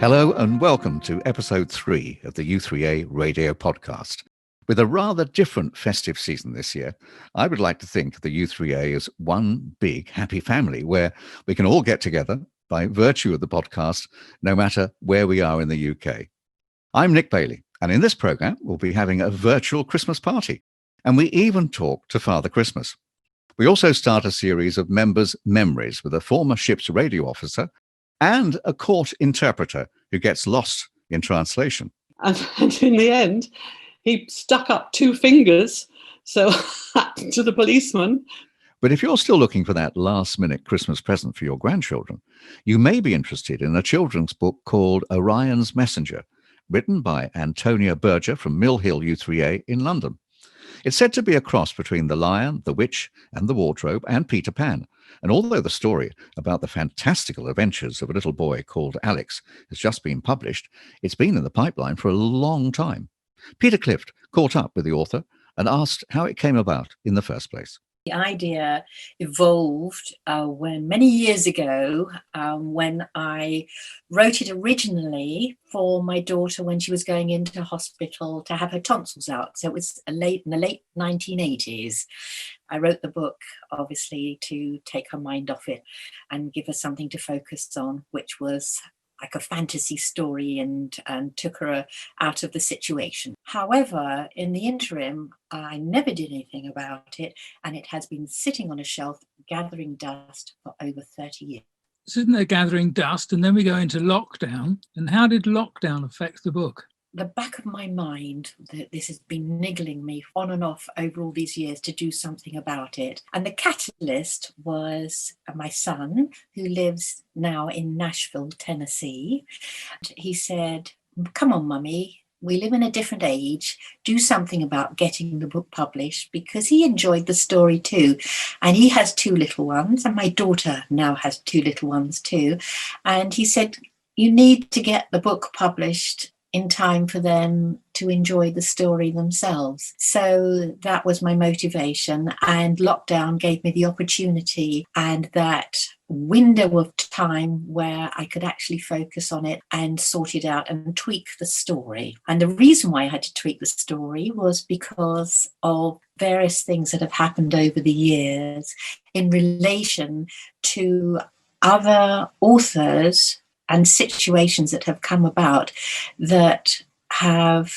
Hello and welcome to episode 3 of the u3a radio podcast. With a rather different festive season this year, I would like to think of the u3a as one big happy family where we can all get together by virtue of the podcast, no matter where we are in the UK. I'm Nick Bailey, and in this programme we'll be having a virtual Christmas party, and we even talk to Father Christmas. We also start a series of members' memories with a former ship's radio officer and a court interpreter who gets lost in translation. And in the end, he stuck up 2 fingers to the policeman. But if you're still looking for that last-minute Christmas present for your grandchildren, you may be interested in a children's book called Orion's Messenger, written by Antonia Berger from Mill Hill u3a in London. It's said to be a cross between The Lion, the Witch and the Wardrobe and Peter Pan. And although the story about the fantastical adventures of a little boy called Alex has just been published, it's been in the pipeline for a long time. Peter Clift caught up with the author and asked how it came about in the first place. The idea evolved when many years ago, when I wrote it originally for my daughter when she was going into hospital to have her tonsils out. So it was in the late 1980s. I wrote the book, obviously, to take her mind off it and give her something to focus on, which was like a fantasy story and took her out of the situation. However, in the interim, I never did anything about it, and it has been sitting on a shelf gathering dust for over 30 years. Sitting there gathering dust, and then we go into lockdown. And how did lockdown affect the book? The back of my mind that this has been niggling me on and off over all these years to do something about it. And the catalyst was my son, who lives now in Nashville, Tennessee. He said, "Come on, Mummy, we live in a different age. Do something about getting the book published," because he enjoyed the story too. And he has 2 little ones, and my daughter now has 2 little ones too. And he said, "You need to get the book published in time for them to enjoy the story themselves." So that was my motivation, and lockdown gave me the opportunity and that window of time where I could actually focus on it and sort it out and tweak the story. And the reason why I had to tweak the story was because of various things that have happened over the years in relation to other authors and situations that have come about that have,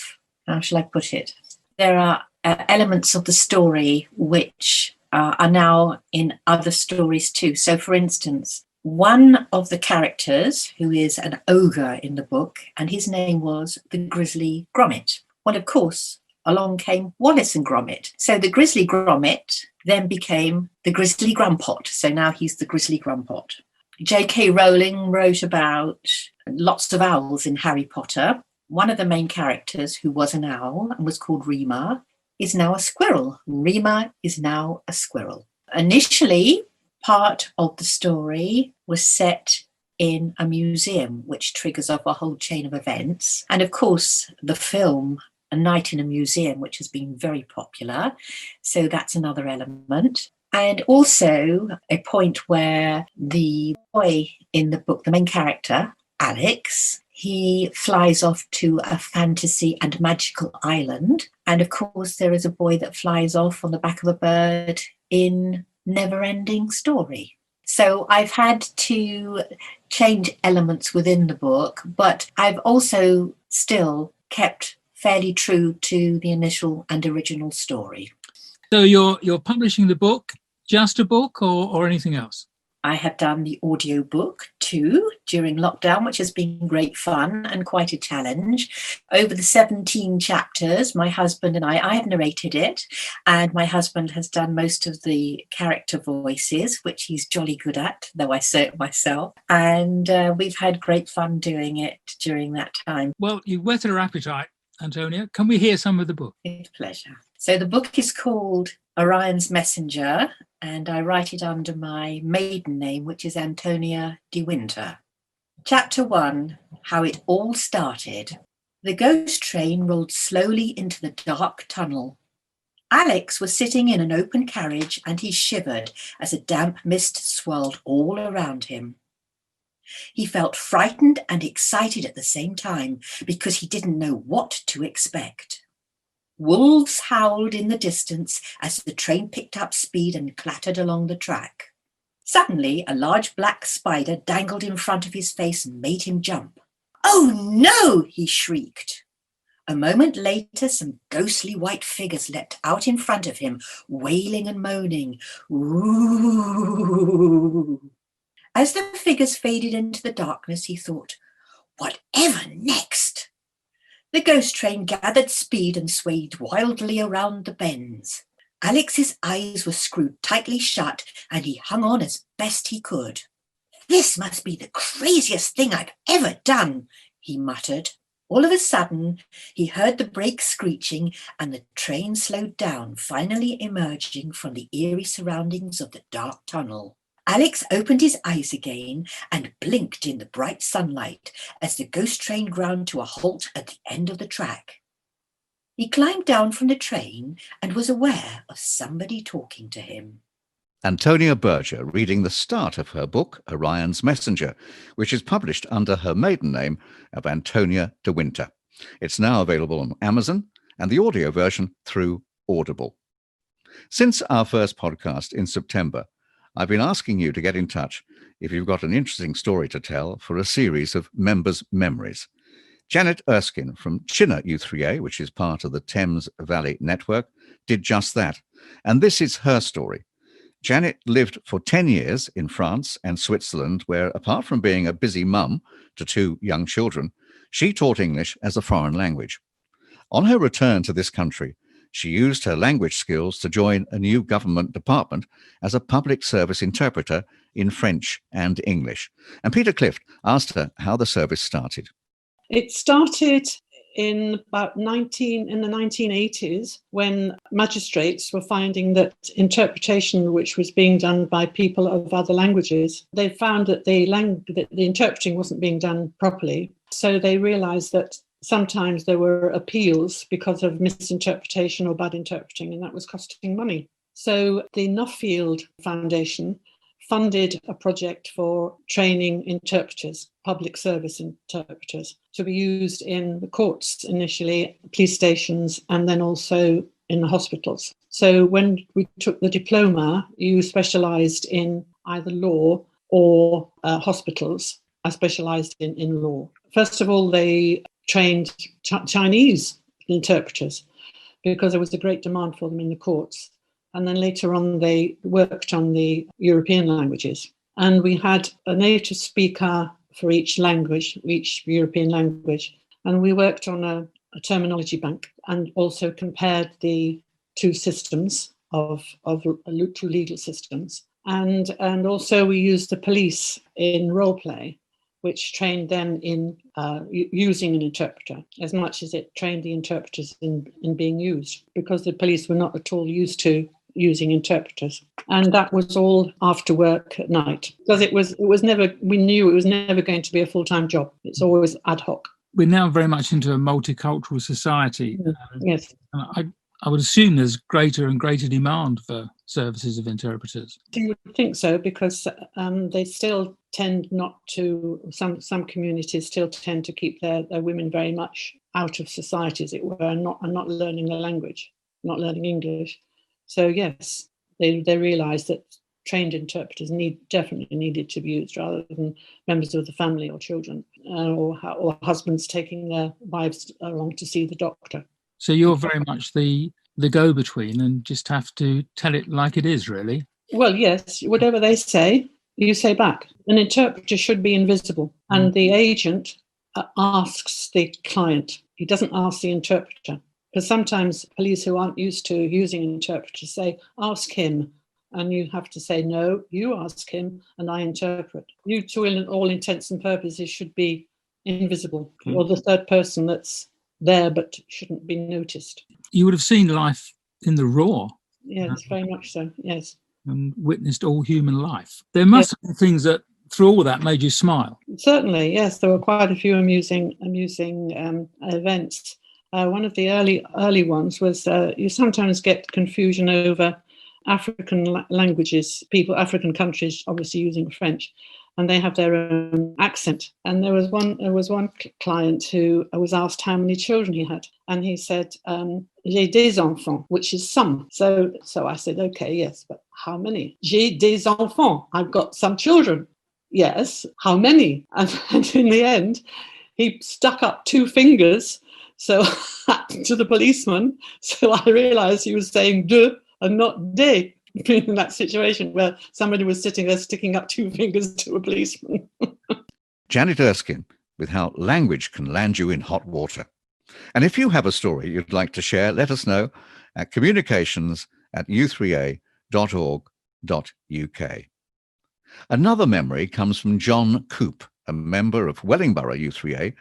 how shall I put it? There are elements of the story which are now in other stories too. So, for instance, one of the characters, who is an ogre in the book, and his name was the Grizzly Gromit. Well, of course, along came Wallace and Gromit. So the Grizzly Gromit then became the Grizzly Grumpot. So now he's the Grizzly Grumpot. J.K. Rowling wrote about lots of owls in Harry Potter. One of the main characters, who was an owl and was called Rima, is now a squirrel. Rima is now a squirrel. Initially, part of the story was set in a museum, which triggers off a whole chain of events. And of course, the film A Night in a Museum, which has been very popular. So that's another element. And also a point where the boy in the book, the main character, Alex, he flies off to a fantasy and magical island. And of course, there is a boy that flies off on the back of a bird in Never-Ending Story. So I've had to change elements within the book, but I've also still kept fairly true to the initial and original story. So you're publishing the book, just a book or anything else? I have done the audio book too during lockdown, which has been great fun and quite a challenge. Over the 17 chapters, my husband and I have narrated it, and my husband has done most of the character voices, which he's jolly good at, though I say it myself. And we've had great fun doing it during that time. Well, you whetted our appetite, Antonia. Can we hear some of the book? With pleasure. So the book is called Orion's Messenger, and I write it under my maiden name, which is Antonia de Winter. Chapter 1, How It All Started. The ghost train rolled slowly into the dark tunnel. Alex was sitting in an open carriage, and he shivered as a damp mist swirled all around him. He felt frightened and excited at the same time because he didn't know what to expect. Wolves howled in the distance as the train picked up speed and clattered along the track. Suddenly, a large black spider dangled in front of his face and made him jump. "Oh no!" he shrieked. A moment later, some ghostly white figures leapt out in front of him, wailing and moaning. Ooh. As the figures faded into the darkness, he thought, "Whatever next?" The ghost train gathered speed and swayed wildly around the bends. Alex's eyes were screwed tightly shut, and he hung on as best he could. "This must be the craziest thing I've ever done," he muttered. All of a sudden, he heard the brakes screeching and the train slowed down, finally emerging from the eerie surroundings of the dark tunnel. Alex opened his eyes again and blinked in the bright sunlight as the ghost train ground to a halt at the end of the track. He climbed down from the train and was aware of somebody talking to him. Antonia Berger reading the start of her book, Orion's Messenger, which is published under her maiden name of Antonia de Winter. It's now available on Amazon and the audio version through Audible. Since our first podcast in September, I've been asking you to get in touch if you've got an interesting story to tell for a series of members' memories. Janet Erskine from Chinner u3a, which is part of the Thames Valley Network, did just that. And this is her story. Janet lived for 10 years in France and Switzerland, where, apart from being a busy mum to 2 young children, she taught English as a foreign language. On her return to this country, she used her language skills to join a new government department as a public service interpreter in French and English. And Peter Clift asked her how the service started. It started in the 1980s, when magistrates were finding that interpretation, which was being done by people of other languages, they found that the interpreting wasn't being done properly. So they realised that sometimes there were appeals because of misinterpretation or bad interpreting, and that was costing money. So the Nuffield Foundation funded a project for training interpreters, public service interpreters, to be used in the courts initially, police stations, and then also in the hospitals. So when we took the diploma, you specialised in either law or hospitals. I specialised in law. First of all, they trained Chinese interpreters because there was a great demand for them in the courts. And then later on, they worked on the European languages. And we had a native speaker for each language, each European language. And we worked on a terminology bank and also compared the 2 systems of 2 legal systems. And also we used the police in role play, which trained them in using an interpreter as much as it trained the interpreters in being used, because the police were not at all used to using interpreters. And that was all after work at night, because we knew it was never going to be a full-time job. It's always ad hoc. We're now very much into a multicultural society. Yes. I would assume there's greater and greater demand for services of interpreters. You would think so, because they still tend not to, some communities still tend to keep their women very much out of society, as it were, and not learning the language, not learning English. So yes, they realised that trained interpreters definitely needed to be used, rather than members of the family or children or husbands taking their wives along to see the doctor. So you're very much the go-between and just have to tell it like it is, really. Well, yes, whatever they say, you say back. An interpreter should be invisible, and the agent asks the client. He doesn't ask the interpreter. Because sometimes police who aren't used to using an interpreter say, ask him. And you have to say, no, you ask him and I interpret. You, to all intents and purposes, should be invisible, or the third person that's there but shouldn't be noticed. You would have seen life in the raw. Yes, very much so, yes. And witnessed all human life. There must have been things that, through all that, made you smile. Certainly, yes. There were quite a few amusing events. One of the early ones was you sometimes get confusion over African languages, African countries obviously using French, and they have their own accent. And there was one client who was asked how many children he had, and he said, "J'ai des enfants," which is some. So I said, "Okay, yes, but how many?" "J'ai des enfants." I've got some children. Yes, how many? And in the end, he stuck up 2 fingers, to the policeman. So I realised he was saying "deux" and not "des." In that situation where somebody was sitting there sticking up 2 fingers to a policeman. Janet Erskine with how language can land you in hot water. And if you have a story you'd like to share, let us know at communications@u3a.org.uk. Another memory comes from John Coop, a member of Wellingborough U3A,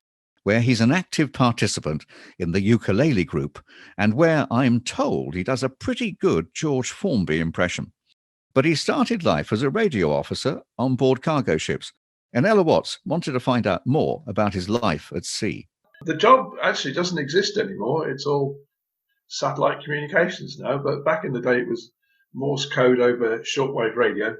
where he's an active participant in the ukulele group, and where I'm told he does a pretty good George Formby impression. But he started life as a radio officer on board cargo ships, and Ella Watts wanted to find out more about his life at sea. The job actually doesn't exist anymore. It's all satellite communications now, but back in the day it was Morse code over shortwave radio.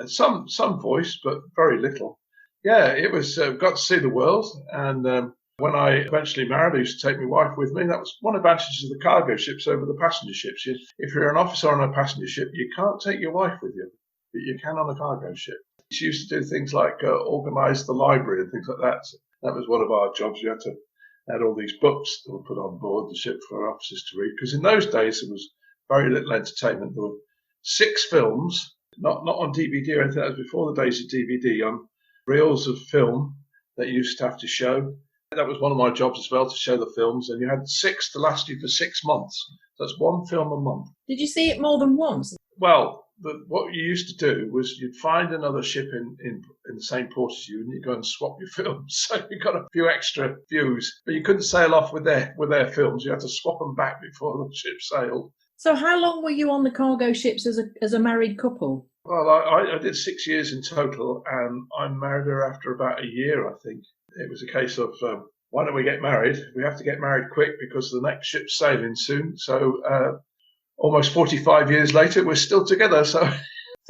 Some voice, but very little. Yeah, it was got to see the world, and when I eventually married, I used to take my wife with me. That was one advantage of the cargo ships over the passenger ships. If you're an officer on a passenger ship, you can't take your wife with you, but you can on a cargo ship. She used to do things like organise the library and things like that. So that was one of our jobs. You had to add all these books that were put on board the ship for officers to read, because in those days there was very little entertainment. There were 6 films, not on DVD or anything. That was before the days of DVD, on reels of film that you used to have to show. That was one of my jobs as well, to show the films, and you had 6 to last you for 6 months. That's 1 film a month. Did you see it more than once? Well, what you used to do was you'd find another ship in the same port as you, and you'd go and swap your films. So you got a few extra views, but you couldn't sail off with their films. You had to swap them back before the ship sailed. So how long were you on the cargo ships as a married couple? Well, I did 6 years in total, and I married her after about a year, I think. It was a case of, why don't we get married? We have to get married quick because the next ship's sailing soon. So almost 45 years later, we're still together. So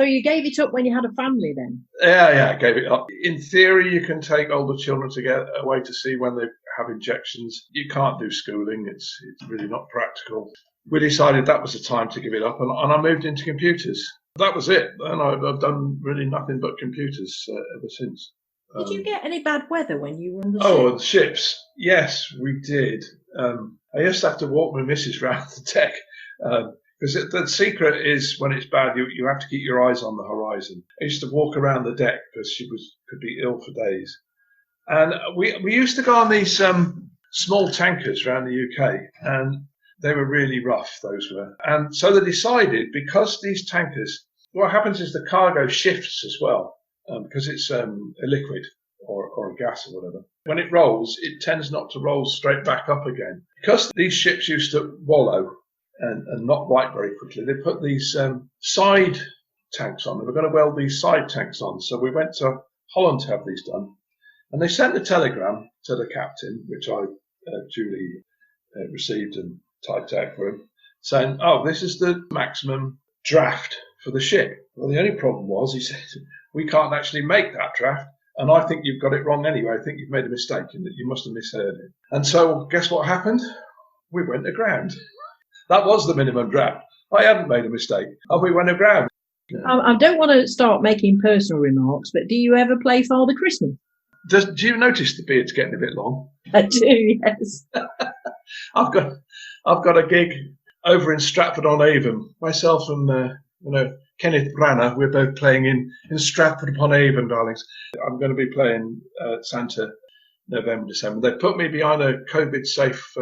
you gave it up when you had a family then? Yeah, I gave it up. In theory, you can take older children to get away to sea when they have injections. You can't do schooling. It's really not practical. We decided that was the time to give it up, and I moved into computers. That was it. And I've done really nothing but computers ever since. Did you get any bad weather when you were on the ship? Oh, the ships. Yes, we did. I used to have to walk my missus round the deck, because the secret is when it's bad, you have to keep your eyes on the horizon. I used to walk around the deck because she could be ill for days. And we used to go on these small tankers around the UK, and they were really rough, those were. And so they decided, because these tankers, what happens is the cargo shifts as well. Because it's a liquid or a gas or whatever. When it rolls, it tends not to roll straight back up again. Because these ships used to wallow and not right very quickly, they put these side tanks on. They were going to weld these side tanks on. So we went to Holland to have these done. And they sent a telegram to the captain, which I duly received and typed out for him, saying, "Oh, this is the maximum draft for the ship." Well, the only problem was, he said, "We can't actually make that draft, and I think you've got it wrong anyway. I think you've made a mistake in that. You must have misheard it." And so guess what happened? We went aground. That was the minimum draft. I hadn't made a mistake, and we went aground. Yeah. I don't want to start making personal remarks, but do you ever play Father Christmas? Do you notice the beard's getting a bit long? I do, yes. I've got a gig over in Stratford-on-Avon. Myself and Kenneth Branner, we're both playing in Stratford-upon-Avon, darlings. I'm going to be playing Santa November, December. They put me behind a COVID-safe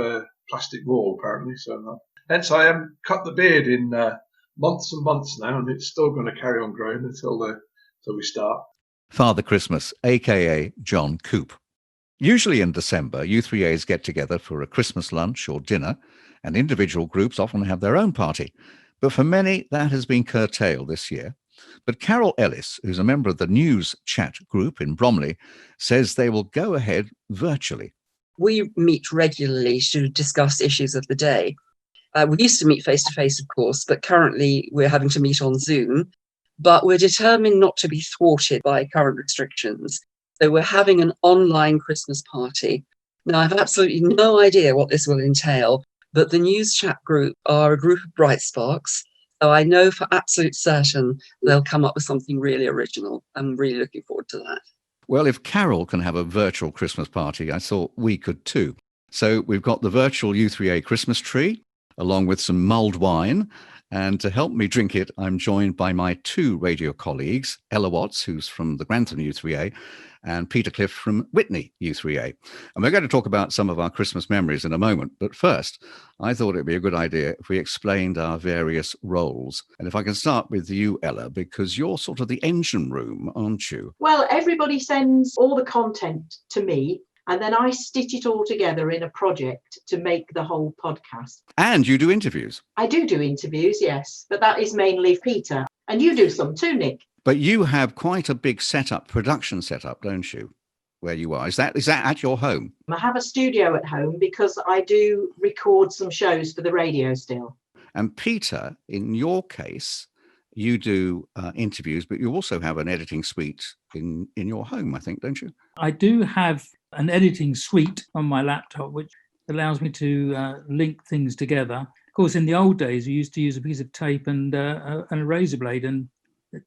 plastic wall, apparently. So hence I haven't cut the beard in months and months now, and it's still going to carry on growing until we start. Father Christmas, a.k.a. John Coop. Usually in December, U3As get together for a Christmas lunch or dinner, and individual groups often have their own party. But for many, that has been curtailed this year. But Carol Ellis, who's a member of the News Chat group in Bromley, says they will go ahead virtually. We meet regularly to discuss issues of the day. We used to meet face-to-face, of course, but currently we're having to meet on Zoom. but we're determined not to be thwarted by current restrictions. So we're having an online Christmas party. Now, I have absolutely no idea what this will entail, but the news chat group are a group of bright sparks. So I know for absolute certain they'll come up with something really original. I'm really looking forward to that. Well, if Carol can have a virtual Christmas party, I thought we could too. So we've got the virtual u3a Christmas tree, along with some mulled wine. And to help me drink it, I'm joined by my two radio colleagues, Ella Watts, who's from the Grantham U3A, and Peter Cliff from Whitney U3A. And we're going to talk about some of our Christmas memories in a moment. But first, I thought it'd be a good idea if we explained our various roles. And if I can start with you, Ella, because you're sort of the engine room, aren't you? Well, everybody sends all the content to me, and then I stitch it all together in a project to make the whole podcast. And you do interviews. I do interviews, yes, but that is mainly Peter. And you do some too, Nick. But you have quite a big production setup, don't you, where you are? Is that at your home? I have a studio at home because I do record some shows for the radio still. And Peter, in your case, you do interviews, but you also have an editing suite in your home, I think, don't you? I do have an editing suite on my laptop, which allows me to link things together. Of course, in the old days, we used to use a piece of tape and a razor blade and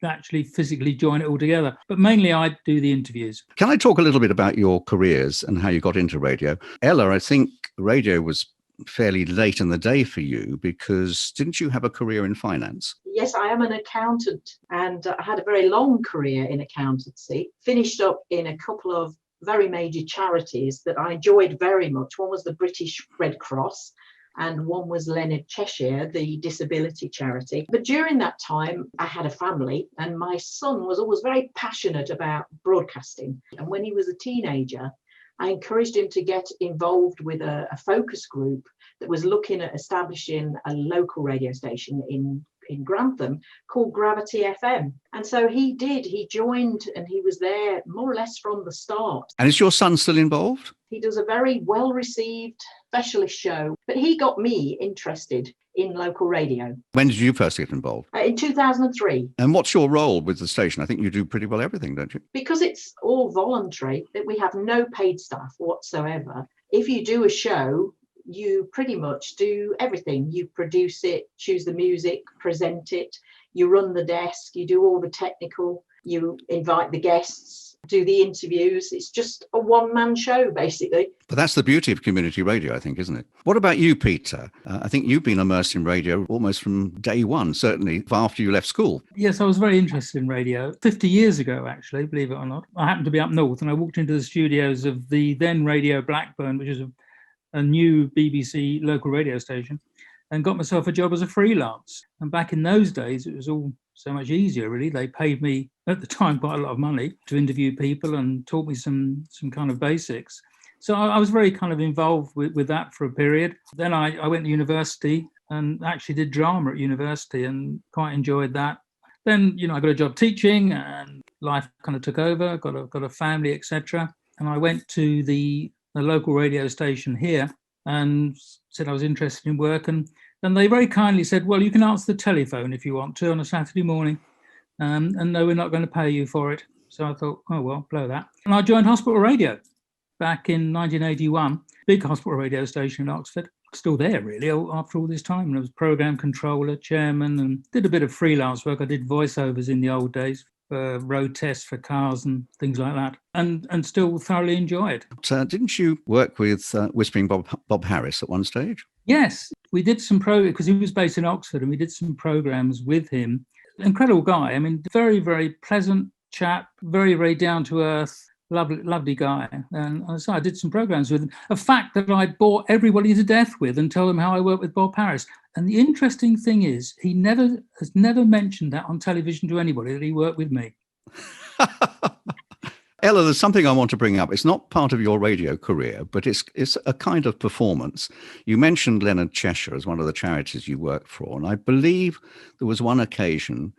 actually physically join it all together. But mainly I do the interviews. Can I talk a little bit about your careers and how you got into radio? Ella, I think radio was fairly late in the day for you, because didn't you have a career in finance? Yes, I am an accountant, and I had a very long career in accountancy. Finished up in a couple of very major charities that I enjoyed very much. One was the British Red Cross, and one was Leonard Cheshire, the disability charity. But during that time, I had a family, and my son was always very passionate about broadcasting. And when he was a teenager, I encouraged him to get involved with a focus group that was looking at establishing a local radio station in Grantham called Gravity FM. And so he did. He joined, and he was there more or less from the start. And is your son still involved? He does a very well-received specialist show, but he got me interested in local radio. When did you first get involved? In 2003. And what's your role with the station? I think you do pretty well everything, don't you? Because it's all voluntary, that we have no paid staff whatsoever. If you do a show, you pretty much do everything. You produce it, choose the music, present it, you run the desk, you do all the technical, you invite the guests, do the interviews. It's just a one-man show, basically. But that's the beauty of community radio, I think, isn't it? What about you, Peter? I think you've been immersed in radio almost from day one, certainly after you left school. Yes, I was very interested in radio 50 years ago, actually, believe it or not. I happened to be up north, and I walked into the studios of the then Radio Blackburn, which is a new BBC local radio station, and got myself a job as a freelance. And back in those days, it was all so much easier, really. They paid me, at the time, quite a lot of money to interview people and taught me some kind of basics. So I was very kind of involved with that for a period. Then I went to university and actually did drama at university and quite enjoyed that. Then, I got a job teaching, and life kind of took over, got a family, etc. And I went to the local radio station here and said I was interested in work. And they very kindly said, well, you can answer the telephone if you want to on a Saturday morning. And no, we're not going to pay you for it. So I thought, oh, well, blow that. And I joined Hospital Radio back in 1981, big hospital radio station in Oxford. Still there, really, after all this time. And I was programme controller, chairman, and did a bit of freelance work. I did voiceovers in the old days, road tests for cars and things like that, and still thoroughly enjoy it. Didn't you work with Whispering Bob Harris at one stage? Yes, we did some because he was based in Oxford, and we did some programmes with him. Incredible guy. I mean, very, very pleasant chap, very, very down to earth, lovely guy. And so I did some programmes with him. A fact that I bore everybody to death with and told them how I worked with Bob Harris. And the interesting thing is, he has never mentioned that on television to anybody, that he worked with me. Ella, there's something I want to bring up. It's not part of your radio career, but it's a kind of performance. You mentioned Leonard Cheshire as one of the charities you worked for, and I believe there was one occasion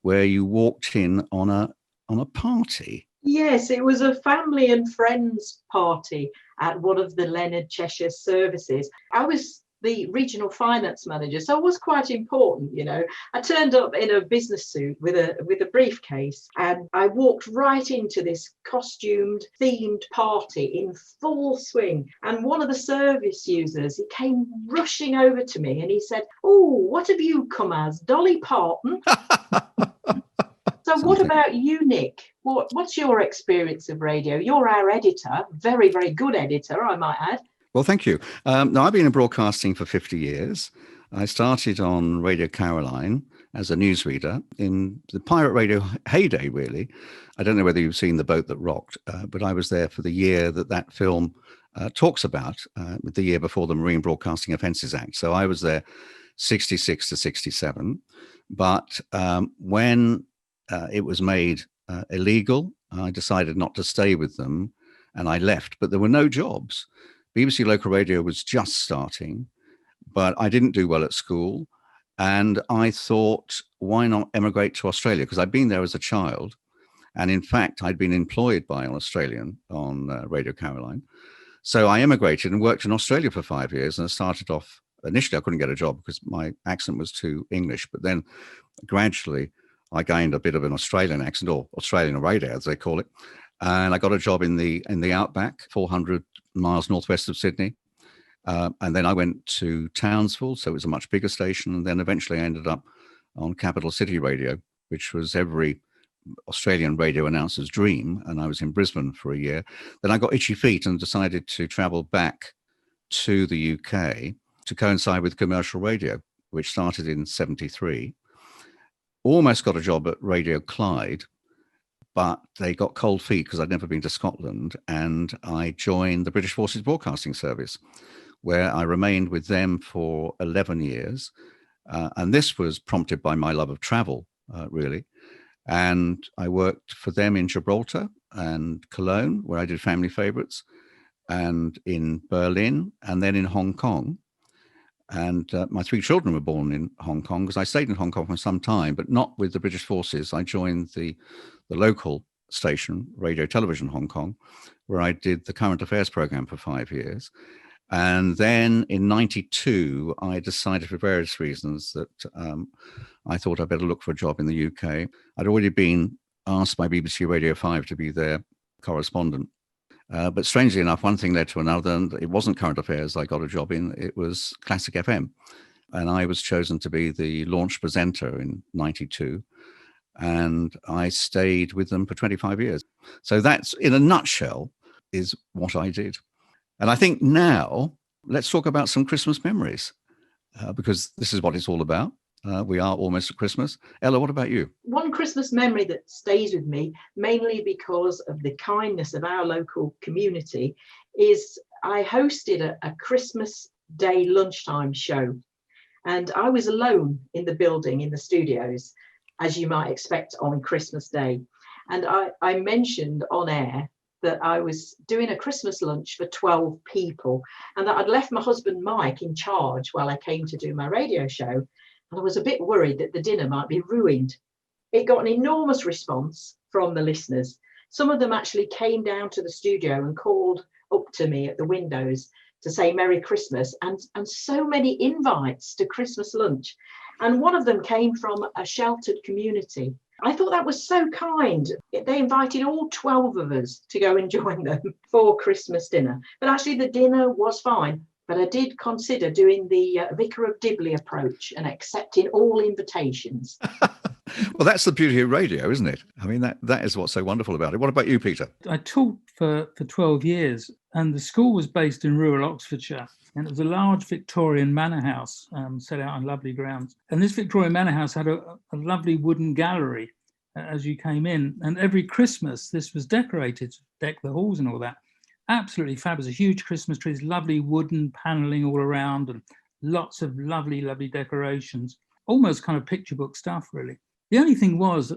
where you walked in on a party. Yes, it was a family and friends party at one of the Leonard Cheshire services. I was the regional finance manager, so I was quite important, you know. I turned up in a business suit with a briefcase, and I walked right into this costumed themed party in full swing, and one of the service users, he came rushing over to me and he said, "Oh, what have you come as, Dolly Parton?" So what about you, Nick? What's your experience of radio? You're our editor, very, very good editor, I might add. Well, thank you. Now, I've been in broadcasting for 50 years. I started on Radio Caroline as a newsreader in the pirate radio heyday, really. I don't know whether you've seen The Boat That Rocked, but I was there for the year that film talks about, the year before the Marine Broadcasting Offences Act. So I was there 66 to 67. But when it was made illegal, I decided not to stay with them, and I left. But there were no jobs. BBC Local Radio was just starting, but I didn't do well at school. And I thought, why not emigrate to Australia? Because I'd been there as a child. And in fact, I'd been employed by an Australian on Radio Caroline. So I emigrated and worked in Australia for 5 years. And I started off, initially, I couldn't get a job because my accent was too English. But then gradually, I gained a bit of an Australian accent, or Australian radio, as they call it. And I got a job in the outback, 400 miles northwest of Sydney. And then I went to Townsville, so it was a much bigger station. And then eventually I ended up on Capital City Radio, which was every Australian radio announcer's dream. And I was in Brisbane for a year. Then I got itchy feet and decided to travel back to the UK to coincide with commercial radio, which started in 73. Almost got a job at Radio Clyde, but they got cold feet because I'd never been to Scotland. And I joined the British Forces Broadcasting Service, where I remained with them for 11 years. And this was prompted by my love of travel, really. And I worked for them in Gibraltar and Cologne, where I did Family Favourites, and in Berlin, and then in Hong Kong. And my 3 children were born in Hong Kong, because I stayed in Hong Kong for some time, but not with the British Forces. I joined the local station, Radio Television Hong Kong, where I did the current affairs program for 5 years. And then in 92, I decided for various reasons that I thought I'd better look for a job in the UK. I'd already been asked by BBC Radio 5 to be their correspondent. But strangely enough, one thing led to another, and it wasn't current affairs I got a job in, it was Classic FM. And I was chosen to be the launch presenter in 92. And I stayed with them for 25 years. So that's, in a nutshell, is what I did. And I think now, let's talk about some Christmas memories, because this is what it's all about. We are almost at Christmas. Ella, what about you? One Christmas memory that stays with me, mainly because of the kindness of our local community, is I hosted a Christmas Day lunchtime show. And I was alone in the building, in the studios, as you might expect on Christmas Day. And I mentioned on air that I was doing a Christmas lunch for 12 people, and that I'd left my husband Mike in charge while I came to do my radio show. And I was a bit worried that the dinner might be ruined. It got an enormous response from the listeners. Some of them actually came down to the studio and called up to me at the windows to say Merry Christmas, and so many invites to Christmas lunch. And one of them came from a sheltered community. I thought that was so kind. They invited all 12 of us to go and join them for Christmas dinner. But actually the dinner was fine. But I did consider doing the Vicar of Dibley approach and accepting all invitations. Well, that's the beauty of radio, isn't it? I mean, that is what's so wonderful about it. What about you, Peter? I taught for 12 years, and the school was based in rural Oxfordshire. And it was a large Victorian manor house set out on lovely grounds. And this Victorian manor house had a lovely wooden gallery as you came in. And every Christmas, this was decorated, deck the halls and all that. Absolutely fabulous. A huge Christmas trees, lovely wooden paneling all around, and lots of lovely, lovely decorations. Almost kind of picture book stuff, really. The only thing was,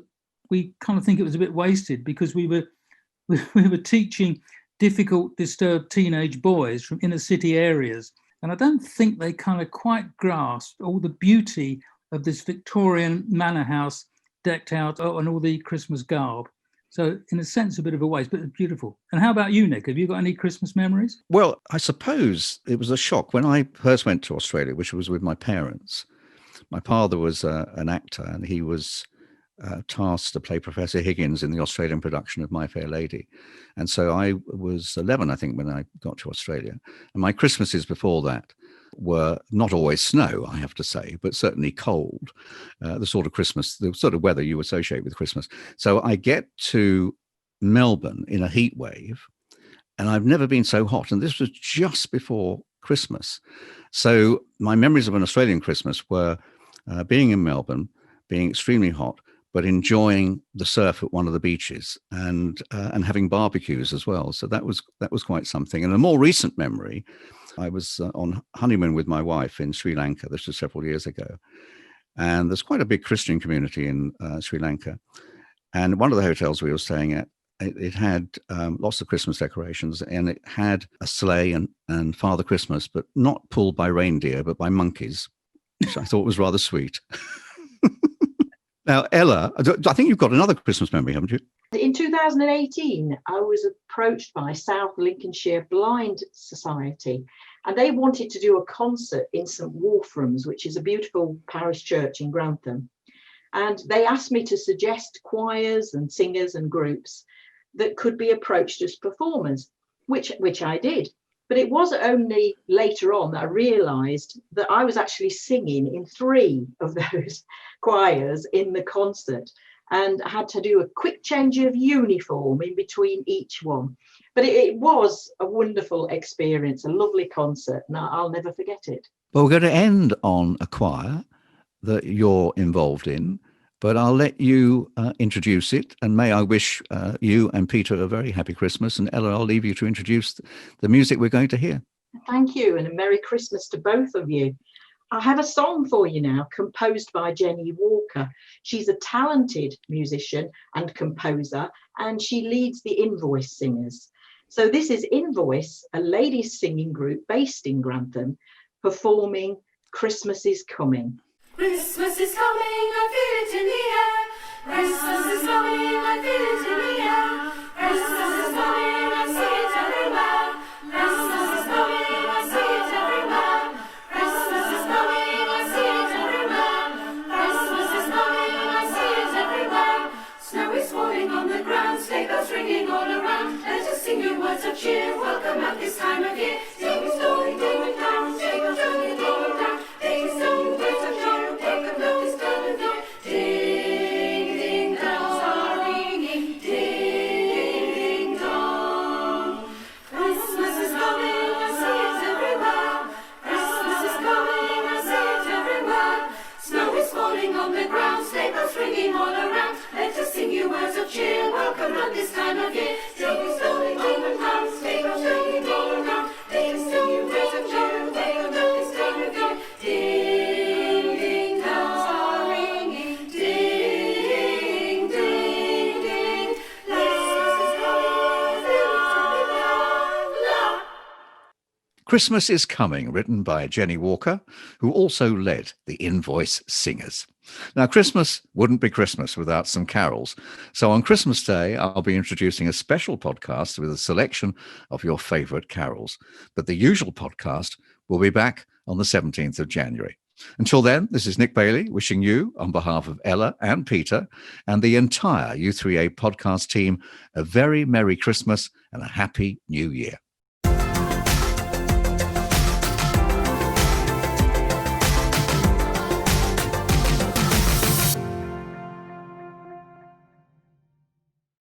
we kind of think it was a bit wasted, because we were teaching difficult, disturbed teenage boys from inner city areas. And I don't think they kind of quite grasped all the beauty of this Victorian manor house decked out and all the Christmas garb. So in a sense, a bit of a waste, but it's beautiful. And how about you, Nick? Have you got any Christmas memories? Well, I suppose it was a shock when I first went to Australia, which was with my parents. My father was an actor, and he was tasked to play Professor Higgins in the Australian production of My Fair Lady. And so I was 11, I think, when I got to Australia. And my Christmases before that were not always snow, I have to say, but certainly cold, the sort of weather you associate with Christmas. So I get to Melbourne in a heat wave, and I've never been so hot. And this was just before Christmas. So my memories of an Australian Christmas were being in Melbourne, being extremely hot, but enjoying the surf at one of the beaches and having barbecues as well. So that was quite something. And a more recent memory, I was on honeymoon with my wife in Sri Lanka. This was several years ago. And there's quite a big Christian community in Sri Lanka. And one of the hotels we were staying at, it had lots of Christmas decorations, and it had a sleigh and Father Christmas, but not pulled by reindeer, but by monkeys, which I thought was rather sweet. Now, Ella, I think you've got another Christmas memory, haven't you? In 2018, I was approached by South Lincolnshire Blind Society, and they wanted to do a concert in St Wolfram's, which is a beautiful parish church in Grantham. And they asked me to suggest choirs and singers and groups that could be approached as performers, which I did. But it was only later on that I realised that I was actually singing in 3 of those choirs in the concert, and I had to do a quick change of uniform in between each one. But it was a wonderful experience, a lovely concert, and I'll never forget it. Well, we're going to end on a choir that you're involved in, but I'll let you introduce it. And may I wish you and Peter a very happy Christmas. And Ella, I'll leave you to introduce the music we're going to hear. Thank you, and a Merry Christmas to both of you. I have a song for you now, composed by Jenny Walker. She's a talented musician and composer, and she leads the Invoice Singers. So this is Invoice, a ladies singing group based in Grantham, performing Christmas is Coming. Christmas is coming, I feel it in the air. Christmas is coming, I feel it in the air. Christmas is coming, I see it everywhere. Christmas is coming, I see it everywhere. Christmas is coming, I see it everywhere. Christmas is coming, I see it everywhere. Snow is falling on the ground, sleigh bells ringing all around. Let us sing your words of cheer, welcome at this time of year. Ding dong, ding dong, ding dong, ding dong, ding dong, ding dong. Ringing all around, let us sing you words of cheer. Welcome at this time of year. Ding dong, ding dong, ding dong, ding dong, ding dong, words of cheer. Welcome at this time of year. Ding ding bells are ringing, ding ding ding. Christmas is Coming, written by Jenny Walker, who also led the Invoice Singers. Now, Christmas wouldn't be Christmas without some carols. So on Christmas Day, I'll be introducing a special podcast with a selection of your favourite carols. But the usual podcast will be back on the 17th of January. Until then, this is Nick Bailey wishing you, on behalf of Ella and Peter and the entire U3a podcast team, a very Merry Christmas and a Happy New Year.